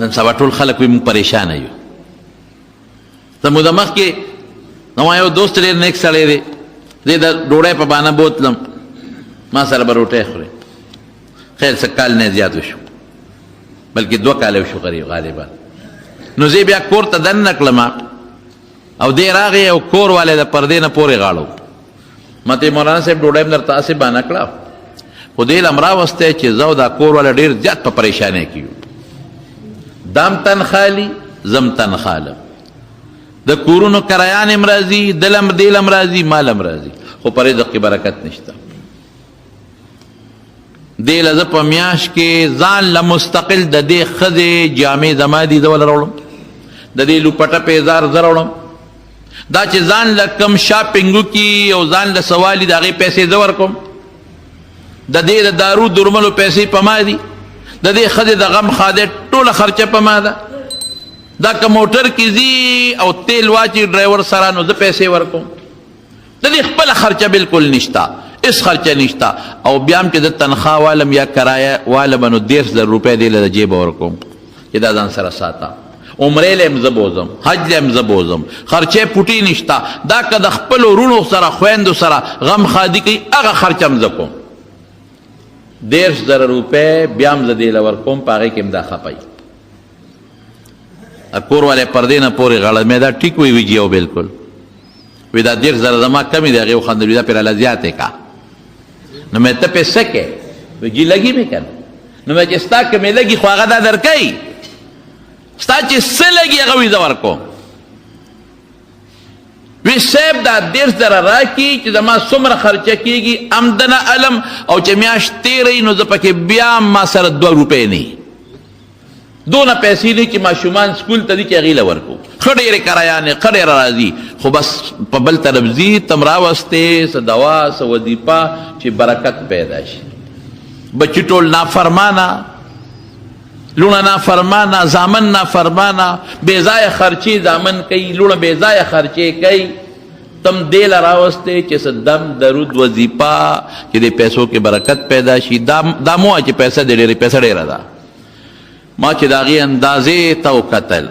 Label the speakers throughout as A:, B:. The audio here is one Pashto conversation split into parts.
A: نن سبا ټول خلک وي موږ پریشانه یو. زموږ د مخکې زما یو دوست ډېر نیک سړی دی، زه د ډوډۍ په بهانه بوتلم، ما سره به روټۍ خورې. خیر څه کال نه زیات وشو، بلکې 2 کاله وشو غالبا. نو زه بیا کور ته دننه کړم او دی راغی او کور والی د پردې نه پورې غاړو. ما ته مولانا صاحب ډوډۍ م درته هسې بهانه کړه، خو دې لم راوستی چې زه او دا کور والی ډېر زیات په پریشانۍ کې یو. دام تنخالي زم تنخالم، د کورونو کرایان هم راځي، دلم دیلم راځي، مالم راځي، خو په رزق کې برکت نشته. دې له زه په میاشت کې ځان له مستقل د دې ښځې جامې زما دي زه وله راوړم، د دې لوپټه پیزار زه راوړم، دا چې ځان له کم شاپنګ وکړي او ځان له سوالي د هغې پیسې زه ورکوم، د دې د دارو درملو پیسې په ما دي، د دې ښځې د غم خادې ټوله خرچه په ما ده. دا که موټر کې ځي او تیل واچي ډرایور سره نو زه پیسې ورکوم، د دې خپله خرچه بالکل نشته، اس خرچه نشته. او بیا هم چې د تنخوا والم یا کرایه والم نو 1,000 روپۍ دې له د جیبه ورکوم چې دا ځان سره ساته. عمرې له هم زه بوځم، حج له هم زه بوځم، خرچې پوټي نشته. دا که د خپلو وروڼو سره خویندو سره غم خادي کوي هغه خرچه هم زه کوم. 1,000 روپۍ بیا هم زه دې له ورکوم، په هغې کې هم دا خپئ. کور والی پردې نه پورې غاړه مې دا ټیک وی ویجي او بالکل وی دا 1,000 زما کمې دی، هغې وخندل دا پرې الله زیاتې کا. نو مې ته پې څه کې؟ وی جي لګي مې که نه. نو مې چې ستا که مې لګي خو هغه دا در کوي، ستا چې څه لګي هغه وي زه ورکوم. وی صاحب دا 1,000 راکړي چې زما څومره خرچه کېږي امدنه علم، او چې میاشت تېروي نو زه پکې بیا ما سره 2 روپۍ نه وي، دونه پیسې نه چې ماشومان سکول ته ځي چې هغې له ورکو. ښه ډېرې کرایانې ښه ډېره راځي، خو بس په بل طرف ځي ته م راوستې څه دوا څه وظیفه چې برکت پیدا شي. بچي ټول نافرمانه، لوڼه نافرمانه، زامن نافرمانه، بې ځایه خرچې زامن کوي، لوڼه بې ځایه خرچې کوي. تم دې له راوستې چې څه دم درود وظیفه چې د پیسو کې برکت پیدا شي. دا مو وایه چې پیسه دې ډېرې، پیسه ډېره ده. ما چې د هغې اندازې ته وکتل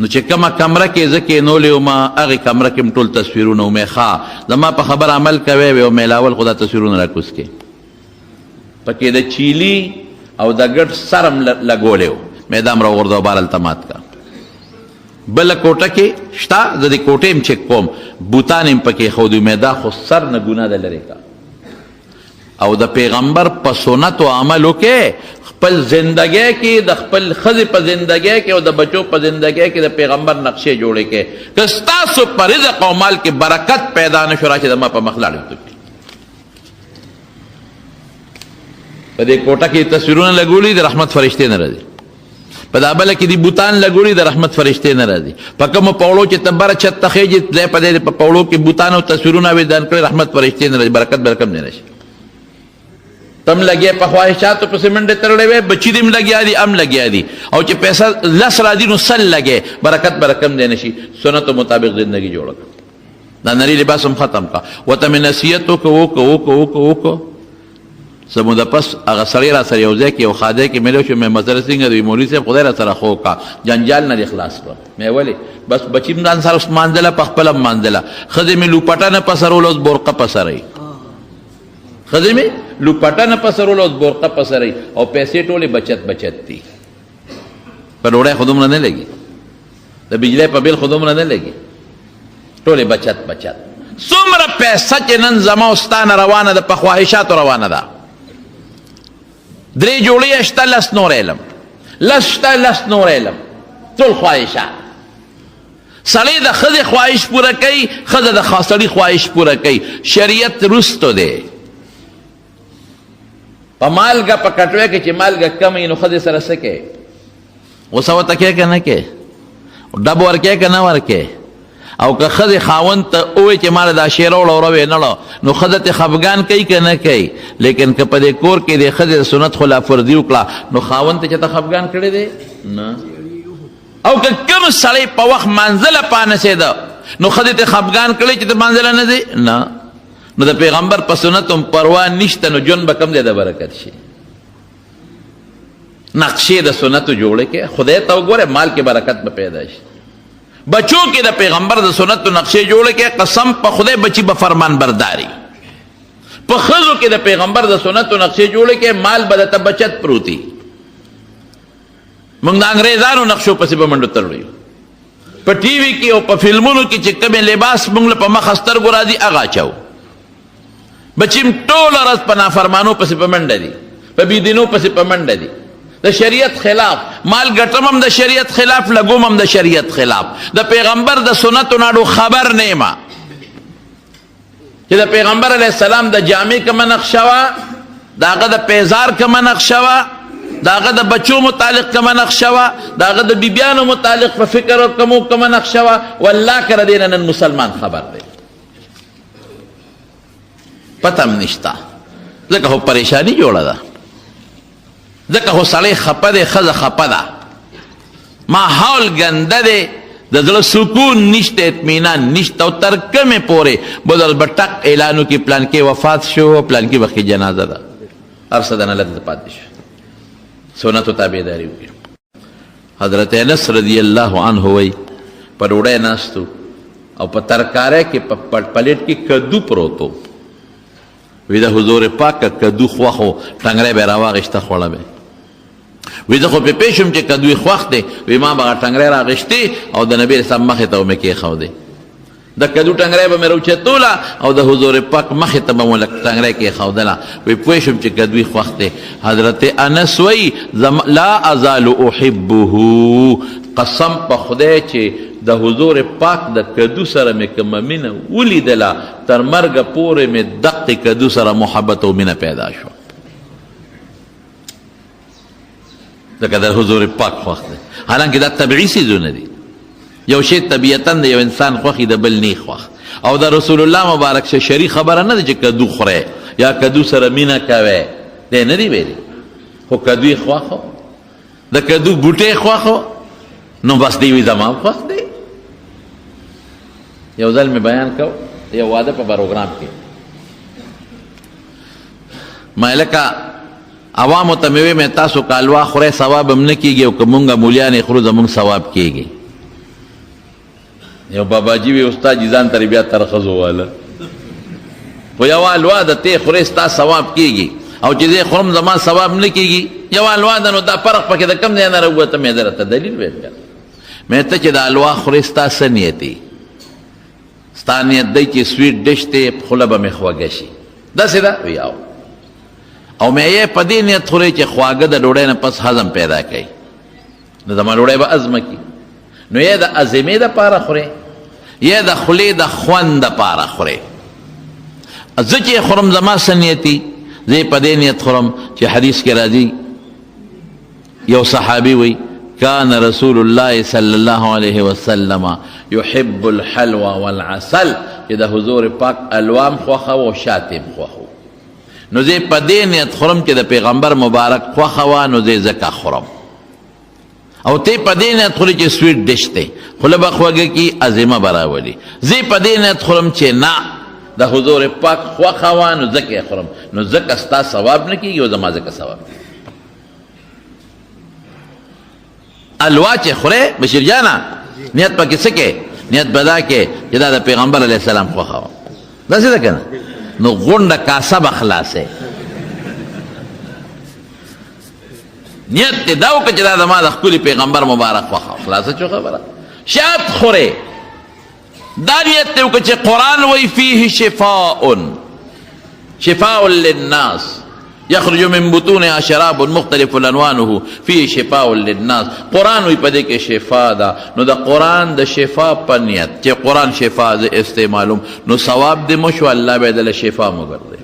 A: نو چې کومه کمره کې زه کېنولی وم هغې کمره کې م ټول تصویرونه ومې ښه زما په خبر عمل کوی وی او میلاول خو دا تصویرونه راکوز کې پکې د چیلي او د ګډ سر م لګولی و مې دا م راوغورځوه بار هلته مات کا. بله کوټه کې شته، زه د کوټې م چک کوم، بوتان م پکې ښودي مې دا خو سر نه ګناه ده لرې کا. او د پیغمبر په سنت و عملو کې خپل زندگی کې د خپل ښځې په زندگی کې او د بچو په زندگی کې د پیغمبر نقشې جوړې کې که ستاسو په رزق او مال کې برکت پیدا نه شو را چې زما په مخ لاړې وتوکړي. په دې کوټه کې تصویرونه لګولي د رحمت فرشتې نه راځي، په دا بله کې دي بوتان لګولي د رحمت فرشتې نه راځي، په کومو پوړو چې ته بره چت ته خېږي دی په دې په پوړو کې بوتان او تصویرونه ویدان کړي رحمت فرشتې نه راځي، برکت به کم نه راشي. تم لګیا په خواهشاتو پسې منډې تړلی وی، بچي دې م لګیا دي ام لګیا دي، او چې پیسه 10 راځي نو 100 لګې، برکت به رقم دی نشي. سنتو مطابق زندگی جوړه کړه، دا نري لباس هم ختم کا. ورته مې نصیحت وکړه څه موده پس هغه سړی را سره یو ځای کې یو خادی کې میلی شو، مې مزر څنګه دی مولوي صاحب خدای را سره خو کا جنجال نه دې خلاص کړه. مې ولې بس بچي م ځان سره مانځله، په خپله م مانځله، ښځې مې لوپټه نه پسرول اوس برقه پسروي، ښځې مې لوپټه نه پسرول اوس برقه پسروي، او پیسې ټولې بچت دي. په ډوډۍ خو دومره نه لګي، د بجلی په بیل خو دومره نه لګي، ټولې بچت. څومره پیسه چې نن زما او ستا نه روانه ده، په خواهشاتو روانه ده. 3 جوړې شته، 10 نور علم، 10 شته، 10 نور علم، ټول خواهشات. سړی د ښځې خواهش پوره کوي، ښځه د سړي خواهش پوره کوي. شریعت رستو دی. په مالګه په کټوۍ کې چې مالګه کمه وي نو ښځې سره څه کوې؟ غوسه ورته کوې که نه کوې؟ ډب ورکوې که نه ورکوې؟ او که ښځې خاوند ته ووایي چې ماله دا شی راوړه او راوړې نه وړه نو ښځه ترې خفګان کوي که نه کوي؟ لیکن که په دې کور کې د ښځې د سنت خلاف ورزي وکړه نو خاوند ته چېرته خفګان کړی دی؟ نه. او که کوم سړی په وخت منزله پانسېده نو ښځې ته خفګان کړی چې ته منزله نه دی؟ نه. نو د پیغمبر په سنت هم پروا نشته، نو ژوند به کم دی د برکت شي. نقشې د سنتو جوړې کې خدای ته وګوره مال کې برکت به پیدا شي بچو کې د پیغمبر د سنتو نقشې جوړې کې قسم په خدای بچي به فرمان برداري په ښځو کې د پیغمبر د سنتو نقشې جوړې کې مال به درته بچت پروتي موږ د انګریزانو نقشو پسې به منډو تړو په ټي وي کې او په فلمونو کې چې کومې لباس موږ له په مخ سترګو راځي هغه اچو بچیم ټوله ورځ په نافرمانو پسې په منډه دي په بېدینو پسې په منډه دي د شریعت خلاف مال ګټم هم د شریعت خلاف لګوم هم د شریعت خلاف د پیغمبر د سنتو ناډو خبر نیما چې د پیغمبر علیه السلام د جامې کومه نقشه وه د هغه د پیزار کومه نقشه وه د هغه د بچو متعلق کومه نقشه وه د هغه د بیبیانو متعلق په فکر او کومه نقشه وه والله که د دې نه نن مسلمان خبر دی پته هم نشته ځکه خو پریشاني جوړه ده ځکه خو سړی خپه دی ښځه خپه ده ماحول ګنده دی د زړه سکون نشته اطمینان نشته او تر کومې پورې بدل به ټک اعلانو کې پلان کې وفات شو پلان کې وخت جنازه ده هر څه د نه لږ پاتې شو سنتو تابعداري وکړو حضرت انس رضی الله عنه وی په ډوډۍ ناستو او په ترکارۍ کې په پلیټ کې کدو پروتو وی د حضور پاک کدو خوښو ټنګری به راواغېسته خوړه به وی زه خو پې پوه شوم چې کدو یې خوښ دی وی ما به هغه ټنګری راغېستې او د نبي اسلام مخې ته مې کېښودې د کدو ټنګری به مې راوچتوله او د حضور پاک مخې ته به مو لږ ټنګری کېښودله وی پوه شوم چې کدو یې خوښ دی حضرت انس وی لا ازال احبه قسم په خدای چې د حضور پاک د کدو سره مې کومه مینه ولیدله تر مرګه پورې مې دقې کدو سره محبت او مینه پیدا شوه ځکه د حضور پاک خوښ دی حالانکه دا طبیعي څیزونه دي یو شی طبیعتا د یو انسان خوښي د بل نه خوښ او د رسول الله مبارک شه شری خبره نه ده چې کدو خوری یا کدو سره مینه کوی دی نه دی ویلي خو کدو یې خوښ د کدو بوټی خوښ نو بس دی وی زما خوښ دی یو ځل مې بیان کو یو واده په پروګرام کې ما لکه عوامو ته مې وې مې تاسو که الوا خورئ ثواب هم نه کېږي او که مونږ مولیان یې خورو زمونږ ثواب کېږي یو باباجي وی استاد جي ځان ته بیا ترخص وواله په یوه الوا د تی خورئ ستا ثواب کېږي او چې زه خورم زما ثواب نه کېږي یوه الوا ده نو دا فرق پکې د کوم ځای نه راووته مې درته دلیل ویل مې ته چې د الوا خورئ ستا څه نیت دی ستا نیت دی چې سویټ ډش دی خوله به مې خوږه شي داسې ده وی او مې یې په دې نیت خورئ چې خواږه د ډوډۍ نه پس هضم پیدا کوي نو زما ډوډۍ به هضمه کړي نو یا د عظمې دپاره خورئ یا د خولې د خوند دپاره خورئ زه چې خورم زما څه نیت دي زه په دې نیت خورم چې حدیث کې راځي یو صحابي وی كان رسول الله صلى الله عليه وسلم يحب الحلوى والعسل چې د حضور پاک الوام خوښه و شاتم خوښه نو زه په دې نیت خورم چې د پیغمبر مبارک خوښه وه نو زه ځکه خورم او ته په دې نیت خورې چې سویټ ډش دی خوله به خوږه کي عظمه به راولي زه په دې نیت خورم چې نه د حضور پاک خوښه وه نو ځکه یې خورم نو ځکه ستا ثواب نه کېږي او زما ځکه ثواب کېږي الوا چې خورې بشیر جانا نیت پکې څه کې نیت به دا کې چې دا د پیغمبر علیه السلام خوښه وه داسې ده که نه نو غونډه کاسه به خلاصې نیت دې دا وکړه چې دا زما د ښکلي پیغمبر مبارک خوښه خلاصه شو خبره شات خورې دا نیت دې وکړه چې قرآن وایي فیه شفاء للناس یخرج من بطونها شراب مختلف الوانه فيه شفاء للناس قرآن وی پدې کې شفا ده نو د قرآن د شفا په نیت چې قرآن شفا ز استعمالوم نو ثواب دې مو شو الله به دله شفا مو ګرځي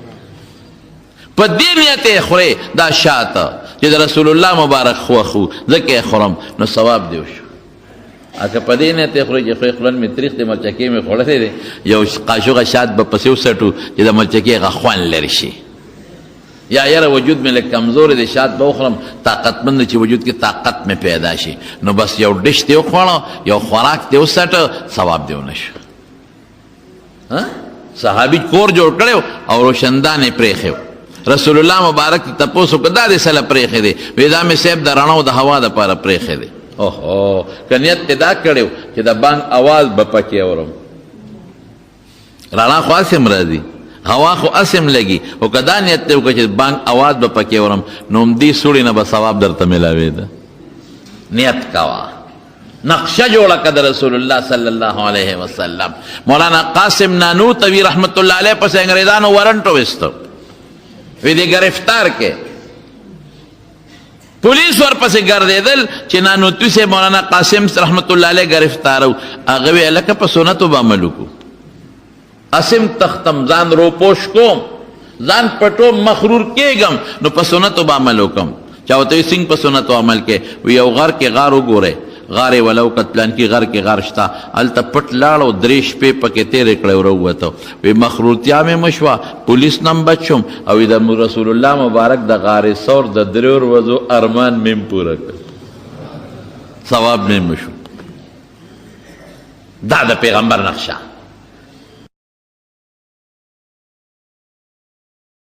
A: په دې نیت یې خورې دا شاته چې د رسول الله مبارک خوښو ځکه یې خورم نو ثواب دې وشو اکه په دې نیت یې خورې چې خورې خلن مې تریخ دی مرچکې مې خوړلی دی یو قاشوغه شات به پسې وسټو چې د مرچکې هغه خوند لرې شي یا یاره وجود مې لږ کمزور دی شات به وخورم طاقتمند چې وجود کې طاقت مې پیدا شي نو بس یو ډش دې وخوړه یو خوراک دې وسټه ثواب دې ونشو صحابي کور جوړ کړی او روشندان یې پرېښی رسول الله مبارک تپوسو که دا دې سله پرېښې دی وی دا مې صاحب د رڼو د هوا دپاره پرېښې دی اوهو که نیت دې دا کړی چې د بانک اواز به پکې اورم رڼا خو اسم راځي هوا خو اسم لګي او که دا نیت دی وکړه چې بانک اواز به پکې اورم نو همدې سوړې نه به ثواب درته میلاوېده نیت کوه نقشه جوړه کړه د رسول الله صلی الله علیه وسلم مولانا قاسم نانوتوی رحمت الله علیه پس انګریزانو وارنټ وستو وی دې گرفتار کې پولیس ورپسې ګرځېدل چې نانوتوی سے مولانا قاسم رحمت الله علیه گرفتار و هغه وی لکه په سنتو به عمل وکړو اسم تختم ځان روپوش کوم ځان پټو مخرور کېږم نو په سنتو به عمل وکم چا ورته وی څنګه په سنتو عمل کې وی یو غر کې غار وګوره غار ولو کتلان کی غر کې غار شتا الته پټ لاړو درې شپې پکې تیرې کړې وروته وی مخروطیا مې مشوا پولیس نم بچم او د رسول الله مبارک د غار سور د درور وزو ارمان مې پوره کړ ثواب مې مشو دا د پیغمبر نقشه